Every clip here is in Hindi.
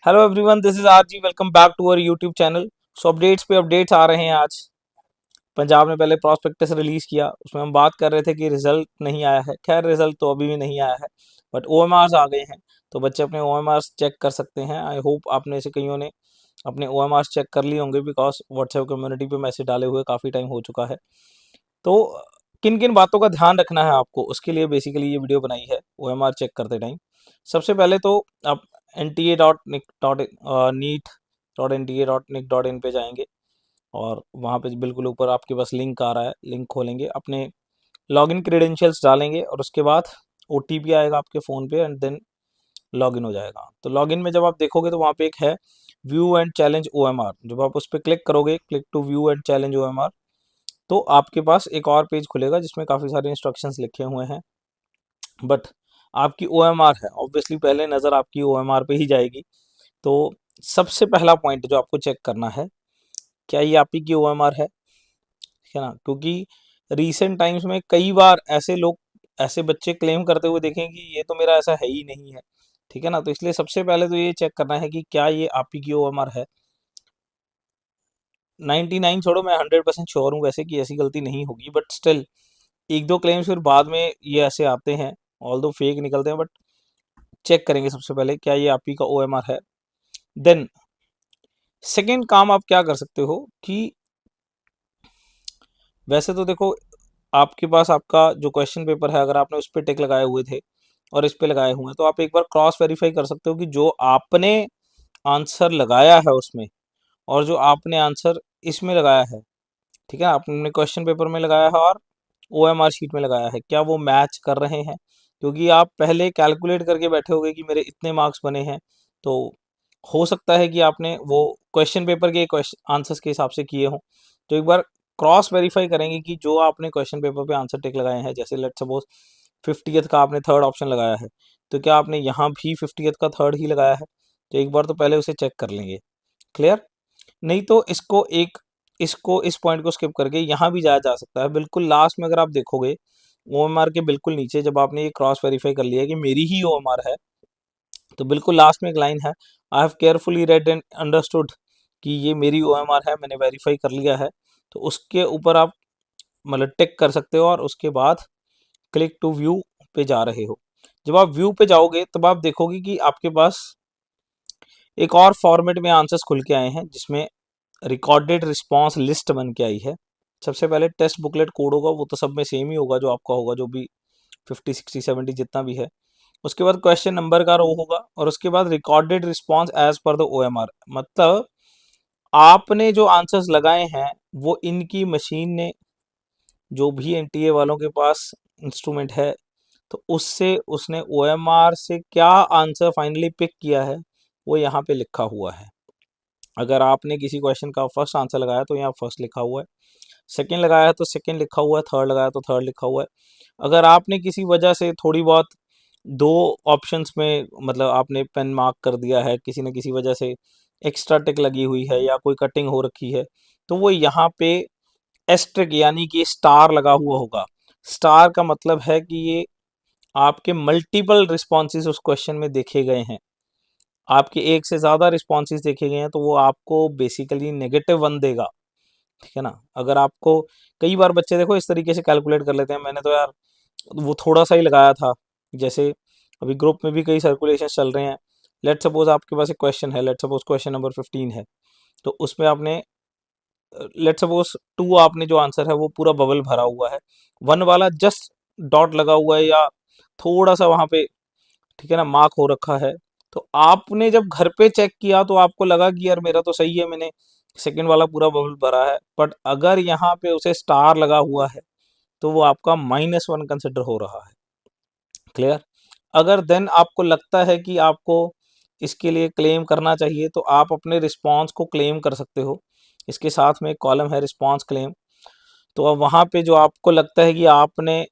Hello everyone, this is RG. Welcome back to our YouTube channel. So updates पे अपडेट्स आ रहे हैं आज। पंजाब ने पहले प्रॉस्पेक्टस रिलीज किया, उसमें हम बात कर रहे थे कि रिजल्ट नहीं आया है। खैर, रिजल्ट तो अभी भी नहीं आया है, बट ओएमआर्स आ गए हैं। तो बच्चे अपने ओएमआर्स चेक कर सकते हैं। आई होप आप में से कईयों ने अपने ओएमआर्स चेक कर लिए होंगे, बिकॉज व्हाट्सएप कम्युनिटी पे मैसेज डाले हुए काफ़ी टाइम हो चुका है। तो किन किन बातों का ध्यान रखना है आपको, उसके लिए बेसिकली ये वीडियो बनाई है ओएमआर चेक करते टाइम। सबसे पहले तो आप nta.nic.नीट.एन.टी.ए.nic.in पे जाएंगे और वहाँ पे बिल्कुल ऊपर आपके पास लिंक आ रहा है। लिंक खोलेंगे, अपने लॉगिन क्रेडेंशियल्स डालेंगे और उसके बाद ओटीपी आएगा आपके फ़ोन पे एंड देन लॉगिन हो जाएगा। तो लॉगिन में जब आप देखोगे तो वहाँ पे एक है व्यू एंड चैलेंज ओएमआर। जब आप उस पर क्लिक करोगे, click to view and challenge OMR, तो आपके पास एक और पेज खुलेगा जिसमें काफ़ी सारे इंस्ट्रक्शंस लिखे हुए हैं। बट आपकी ओएमआर है, ऑब्वियसली पहले नज़र आपकी ओएमआर पे ही जाएगी। तो सबसे पहला पॉइंट जो आपको चेक करना है, क्या ये आप ही की ओएमआर है, ठीक है ना? क्योंकि रीसेंट टाइम्स में कई बार ऐसे लोग, ऐसे बच्चे क्लेम करते हुए देखें कि ये तो मेरा ऐसा है ही नहीं है, ठीक है ना? तो इसलिए सबसे पहले तो ये चेक करना है कि क्या ये आप ही की ओएमआर है। 99 छोड़ो, मैं 100% श्योर हूँ वैसे कि ऐसी गलती नहीं होगी, बट स्टिल एक दो क्लेम्स फिर बाद में ये ऐसे आते हैं, ऑल दो फेक निकलते हैं, बट चेक करेंगे सबसे पहले क्या ये आप ही का ओएमआर है। देन सेकेंड काम आप क्या कर सकते हो कि वैसे तो देखो, आपके पास आपका जो क्वेश्चन पेपर है, अगर आपने उस पर टिक लगाए हुए थे और इस पे लगाए हुए हैं, तो आप एक बार क्रॉस वेरीफाई कर सकते हो कि जो आपने आंसर लगाया है उसमें और जो आपने आंसर इसमें लगाया है, ठीक है, आपने क्वेश्चन पेपर में लगाया है और ओएमआर शीट में लगाया है, क्या वो मैच कर रहे हैं? क्योंकि आप पहले कैलकुलेट करके बैठे होगे कि मेरे इतने मार्क्स बने हैं, तो हो सकता है कि आपने वो क्वेश्चन पेपर के क्वेश्चन आंसर्स के हिसाब से किए हों। तो एक बार क्रॉस वेरीफाई करेंगे कि जो आपने क्वेश्चन पेपर पे आंसर टिक लगाए हैं, जैसे लेट सपोज 50th का आपने थर्ड ऑप्शन लगाया है, तो क्या आपने यहाँ भी 50th का थर्ड ही लगाया है? तो एक बार तो पहले उसे चेक कर लेंगे। क्लियर? नहीं तो इसको इस पॉइंट को स्किप करके यहाँ भी जाया जा सकता है। बिल्कुल लास्ट में अगर आप देखोगे, ओएमआर के बिल्कुल नीचे जब आपने ये क्रॉस वेरीफाई कर लिया है कि मेरी ही ओएमआर है, तो बिल्कुल लास्ट में एक लाइन है, I have carefully red and understood, कि ये मेरी ओएमआर है, मैंने वेरीफाई कर लिया है। तो उसके ऊपर आप मतलब टिक कर सकते हो और उसके बाद क्लिक टू व्यू पे जा रहे हो। जब आप व्यू पे जाओगे तब आप देखोगे कि आपके पास एक और फॉर्मेट में आंसर्स खुल के आए हैं, जिसमें रिकॉर्डेड रिस्पॉन्स लिस्ट बन के आई है। सबसे पहले टेस्ट बुकलेट कोड होगा, वो तो सब में सेम ही होगा, जो आपका होगा, जो भी 50 60 70 जितना भी है। उसके बाद क्वेश्चन नंबर का रो होगा और उसके बाद recorded response as per the OMR. मतलब आपने जो आंसर्स लगाए हैं वो इनकी मशीन ने, जो भी एनटीए वालों के पास इंस्ट्रूमेंट है, तो उससे उसने ओएमआर से क्या आंसर फाइनली पिक किया है वो यहाँ पे लिखा हुआ है। अगर आपने किसी क्वेश्चन का फर्स्ट आंसर लगाया तो यहाँ फर्स्ट लिखा हुआ है, सेकंड लगाया है तो सेकंड लिखा हुआ है, थर्ड लगाया तो थर्ड लिखा हुआ है। अगर आपने किसी वजह से थोड़ी बहुत दो ऑप्शंस में, मतलब आपने पेन मार्क कर दिया है, किसी न किसी वजह से एक्स्ट्रा टिक लगी हुई है या कोई कटिंग हो रखी है, तो वो यहाँ पे एस्ट्रिक यानी कि स्टार लगा हुआ होगा। स्टार का मतलब है कि ये आपके मल्टीपल रिस्पॉन्सेज उस क्वेश्चन में देखे गए हैं, आपके एक से ज़्यादा रिस्पॉन्सेज देखे गए हैं, तो वो आपको बेसिकली -1 देगा, ठीक है ना? अगर आपको कई बार बच्चे देखो इस तरीके से कैलकुलेट कर लेते हैं, मैंने तो यार वो थोड़ा सा ही लगाया था। जैसे अभी ग्रुप में भी कई सर्कुलेशन चल रहे हैं, लेट सपोज आपके पास एक क्वेश्चन है, लेट सपोज क्वेश्चन नंबर 15 है, तो उसमें आपने लेट सपोज 2 आपने जो आंसर है वो पूरा बबल भरा हुआ है, 1 वाला जस्ट डॉट लगा हुआ है या थोड़ा सा वहाँ पे, ठीक है ना, मार्क हो रखा है। तो आपने जब घर पे चेक किया तो आपको लगा कि यार मेरा तो सही है, मैंने सेकंड वाला पूरा बबल भरा है, बट अगर यहाँ पे उसे स्टार लगा हुआ है तो वो आपका -1 कंसिडर हो रहा है। क्लियर? अगर देन आपको लगता है कि आपको इसके लिए क्लेम करना चाहिए, तो आप अपने रिस्पॉन्स को क्लेम कर सकते हो। इसके साथ में एक कॉलम है रिस्पॉन्स क्लेम। तो अब वहाँ पे जो आपको लगता है कि आपने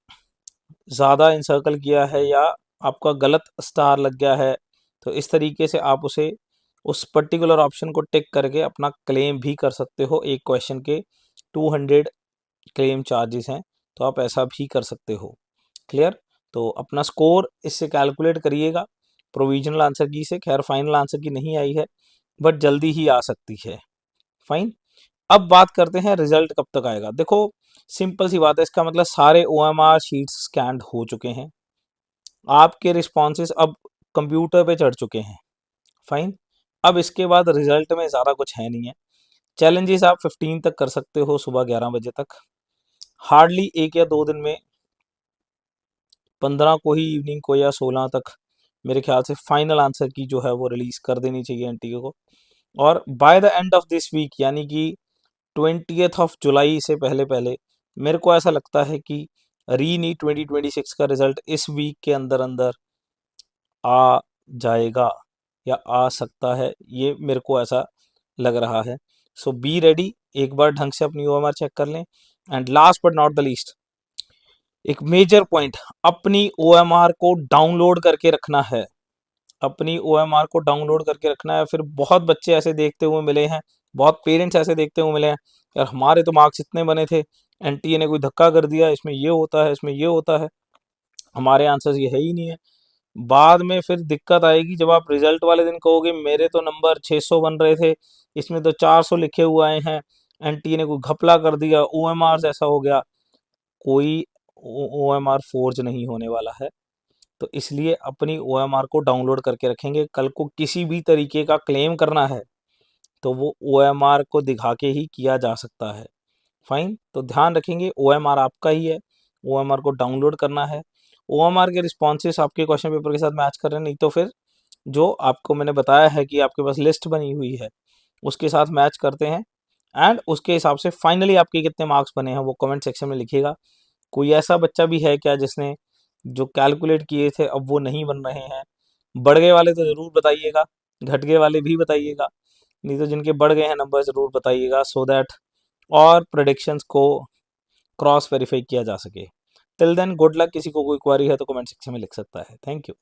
ज़्यादा इंसर्कल किया है या आपका गलत स्टार लग गया है, तो इस तरीके से आप उसे उस पर्टिकुलर ऑप्शन को टिक करके अपना क्लेम भी कर सकते हो। एक क्वेश्चन के 200 क्लेम चार्जेस हैं, तो आप ऐसा भी कर सकते हो। क्लियर? तो अपना स्कोर इससे कैलकुलेट करिएगा। प्रोविजनल आंसर की से, खैर फाइनल आंसर की नहीं आई है, बट जल्दी ही आ सकती है। फाइन। अब बात करते हैं रिजल्ट कब तक आएगा। देखो सिंपल सी बात है, इसका मतलब सारे OMR शीट्स स्कैंड हो चुके हैं, आपके रिस्पॉन्सेज अब कंप्यूटर पे चढ़ चुके हैं। फाइन। अब इसके बाद रिजल्ट में ज़्यादा कुछ है नहीं है। चैलेंजेस आप 15 तक कर सकते हो, सुबह 11 बजे तक। हार्डली 1 या 2 दिन में, 15 को ही इवनिंग को या 16 तक मेरे ख्याल से फाइनल आंसर की जो है वो रिलीज कर देनी चाहिए NTA को। और by the end of this week यानी कि 20th ऑफ जुलाई से पहले पहले मेरे को ऐसा लगता है कि री नीट 2026 का रिजल्ट इस वीक के अंदर अंदर आ जाएगा या आ सकता है, ये मेरे को ऐसा लग रहा है। सो बी रेडी, एक बार ढंग से अपनी OMR चेक कर लें। And last but not the least, एक मेजर पॉइंट, अपनी OMR को डाउनलोड करके रखना है। अपनी OMR को डाउनलोड करके रखना है। फिर बहुत बच्चे ऐसे देखते हुए मिले हैं, बहुत पेरेंट्स ऐसे देखते हुए मिले हैं, यार हमारे तो मार्क्स इतने बने थे, NTA ने कोई धक्का कर दिया, इसमें ये होता है, इसमें ये होता है, हमारे आंसर्स ये है ही नहीं है। बाद में फिर दिक्कत आएगी जब आप रिजल्ट वाले दिन कहोगे मेरे तो नंबर 600 बन रहे थे, इसमें तो 400 लिखे हुए आए हैं, NTA ने कोई घपला कर दिया, OMR ऐसा हो गया। कोई OMR फोर्ज नहीं होने वाला है। तो इसलिए अपनी OMR को डाउनलोड करके रखेंगे। कल को किसी भी तरीके का क्लेम करना है तो वो OMR को दिखा के ही किया जा सकता है। फाइन। तो ध्यान रखेंगे OMR आपका ही है, OMR को डाउनलोड करना है। OMR के रिस्पॉन्सेस आपके क्वेश्चन पेपर के साथ मैच कर रहे हैं, नहीं तो फिर जो आपको मैंने बताया है कि आपके पास लिस्ट बनी हुई है उसके साथ मैच करते हैं। एंड उसके हिसाब से फाइनली आपके कितने मार्क्स बने हैं वो कमेंट सेक्शन में लिखिएगा। कोई ऐसा बच्चा भी है क्या जिसने जो कैलकुलेट किए थे अब वो नहीं बन रहे हैं? बढ़ गए वाले तो ज़रूर बताइएगा, घट गए वाले भी बताइएगा, नहीं तो जिनके बढ़ गए हैं नंबर ज़रूर बताइएगा, सो दैट और प्रेडिक्शंस को क्रॉस वेरीफाई किया जा सके। Till then good luck. किसी को कोई क्वेरी है तो कमेंट सेक्शन में लिख सकता है। Thank you.